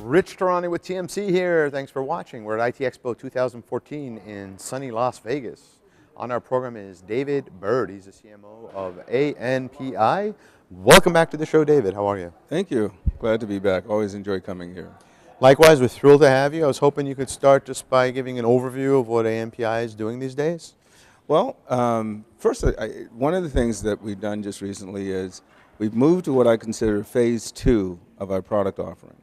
Rich Tarani with TMC here. Thanks for watching. We're at ITEXPO 2014 in sunny Las Vegas. On our program is David Bird. He's the CMO of ANPI. Welcome back to the show, David. How are you? Thank you. Glad to be back. Always enjoy coming here. Likewise, we're thrilled to have you. I was hoping you could start just by giving an overview of what ANPI is doing these days. Well, first, one of the things that we've done just recently is we've moved to what I consider phase 2 of our product offering.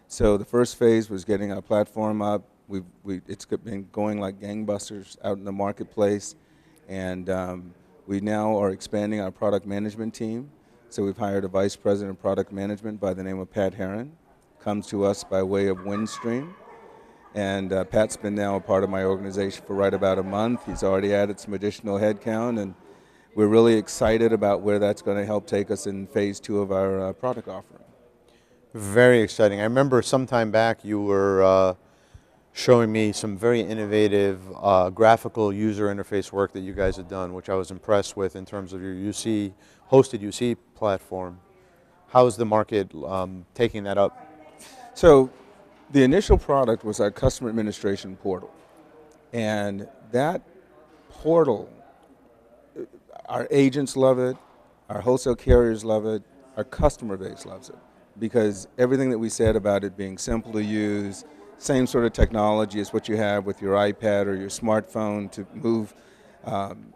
So the first phase was getting our platform up. It's been going like gangbusters out in the marketplace, and we now are expanding our product management team. So we've hired a vice president of product management by the name of Pat Herron. Comes to us by way of Windstream. And Pat's been now a part of my organization for right about a month. He's already added some additional headcount, and we're really excited about where that's going to help take us in phase 2 of our product offering. Very exciting. I remember some time back you were showing me some very innovative graphical user interface work that you guys had done, which I was impressed with in terms of your hosted UC platform. How is the market taking that up? So the initial product was our customer administration portal. And that portal, our agents love it, our wholesale carriers love it, our customer base loves it. Because everything that we said about it being simple to use, same sort of technology as what you have with your iPad or your smartphone to move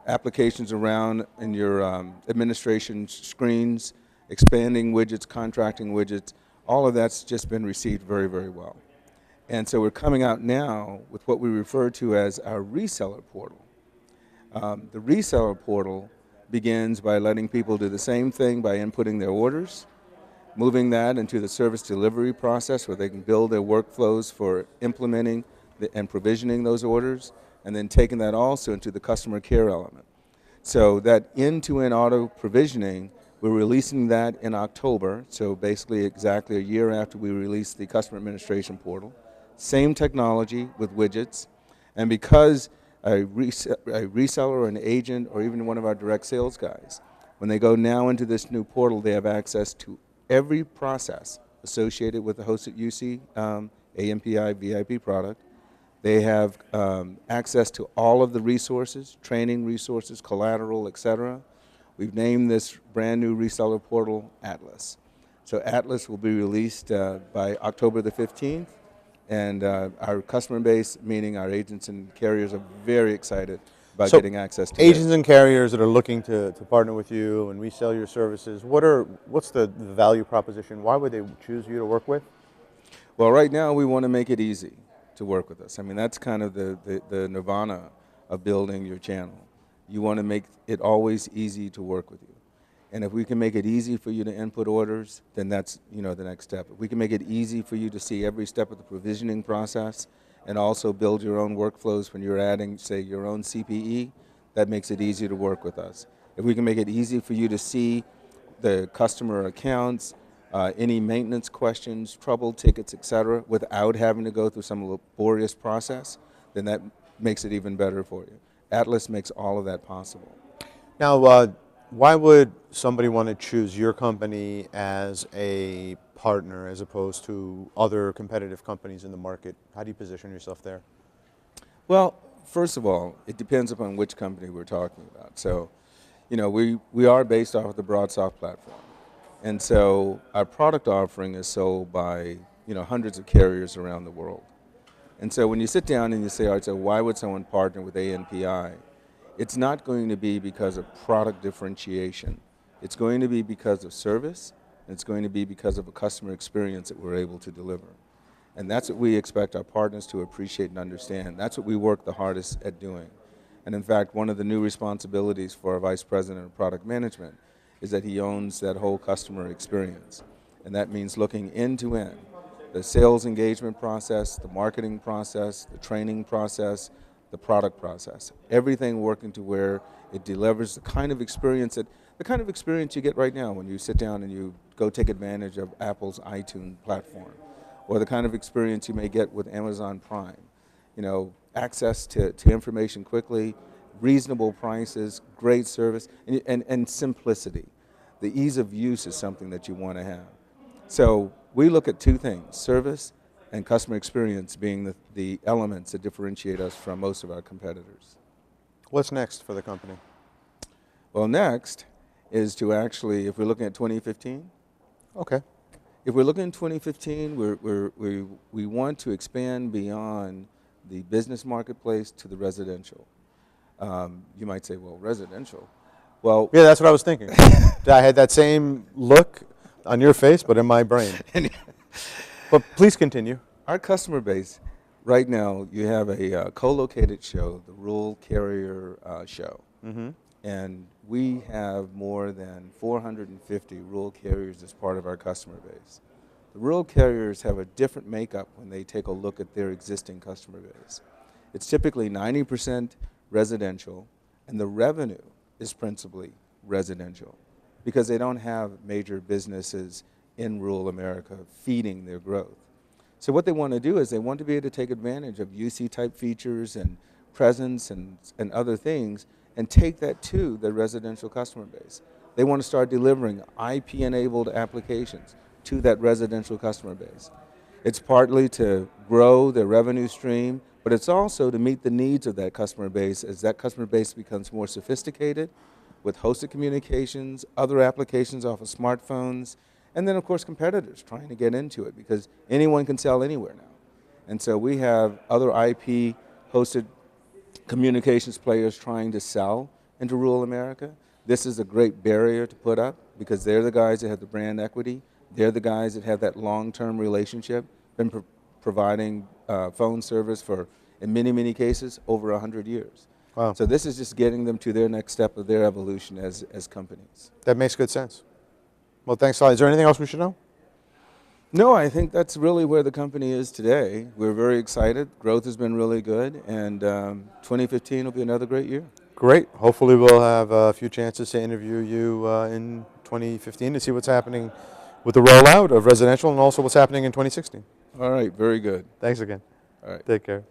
applications around in your administration screens, expanding widgets, contracting widgets, all of that's just been received very, very well. And so we're coming out now with what we refer to as our reseller portal. The reseller portal begins by letting people do the same thing by inputting their orders, moving that into the service delivery process where they can build their workflows for implementing and provisioning those orders, and then taking that also into the customer care element. So that end-to-end auto provisioning, we're releasing that in October, so basically exactly a year after we released the customer administration portal. Same technology with widgets, and because a reseller or an agent or even one of our direct sales guys, when they go now into this new portal, they have access to every process associated with the hosted UC ANPI VIP product. They have access to all of the resources, training resources, collateral, etc. We've named this brand new reseller portal Atlas. So Atlas will be released by October the 15th, and our customer base, meaning our agents and carriers, are very excited about getting access to agents and carriers that are looking to partner with you and resell your services, what's the value proposition? Why would they choose you to work with? Well, right now we want to make it easy to work with us. I mean, that's kind of the nirvana of building your channel. You want to make it always easy to work with you. And if we can make it easy for you to input orders, then that's the next step. If we can make it easy for you to see every step of the provisioning process and also build your own workflows when you're adding, say, your own CPE, that makes it easier to work with us. If we can make it easy for you to see the customer accounts, any maintenance questions, trouble tickets, etc., without having to go through some laborious process, then that makes it even better for you. Atlas makes all of that possible. Now, why would somebody want to choose your company as a partner as opposed to other competitive companies in the market? How do you position yourself there? Well, first of all, it depends upon which company we're talking about. So, we are based off of the BroadSoft platform. And so our product offering is sold by, hundreds of carriers around the world. And so when you sit down and you say, all right, so why would someone partner with ANPI? It's not going to be because of product differentiation. It's going to be because of service, and it's going to be because of a customer experience that we're able to deliver. And that's what we expect our partners to appreciate and understand. That's what we work the hardest at doing. And in fact, one of the new responsibilities for our Vice President of Product Management is that he owns that whole customer experience. And that means looking end to end. The sales engagement process, the marketing process, the training process, the product process. Everything working to where it delivers the kind of experience you get right now when you sit down and you go take advantage of Apple's iTunes platform, or the kind of experience you may get with Amazon Prime. Access to information quickly, reasonable prices, great service, and simplicity. The ease of use is something that you want to have. So we look at two things, service and customer experience being the elements that differentiate us from most of our competitors. What's next for the company? Well, next is to actually, if we're looking at 2015, Okay. if we're looking at 2015, we want to expand beyond the business marketplace to the residential. You might say, well, residential. Well, Yeah, that's what I was thinking. I had that same look on your face, but in my brain. But please continue. our customer base, right now, you have a co-located show, the Rural Carrier Show. Mm-hmm. And we have more than 450 rural carriers as part of our customer base. The rural carriers have a different makeup when they take a look at their existing customer base. It's typically 90% residential, and the revenue is principally residential because they don't have major businesses in rural America feeding their growth. So what they want to do is they want to be able to take advantage of UC-type features and presence and other things and take that to the residential customer base. They want to start delivering IP-enabled applications to that residential customer base. It's partly to grow their revenue stream, but it's also to meet the needs of that customer base as that customer base becomes more sophisticated with hosted communications, other applications off of smartphones, and then, of course, competitors trying to get into it because anyone can sell anywhere now. And so we have other IP-hosted communications players trying to sell into rural America. This is a great barrier to put up because they're the guys that have the brand equity. They're the guys that have that long-term relationship, been providing phone service for, in many, many cases, over 100 years. Wow. So this is just getting them to their next step of their evolution as companies. That makes good sense. Well, thanks a lot. Is there anything else we should know? No, I think that's really where the company is today. We're very excited. Growth has been really good, and 2015 will be another great year. Great. Hopefully we'll have a few chances to interview you in 2015 to see what's happening with the rollout of residential and also what's happening in 2016. All right, very good. Thanks again. All right. Take care.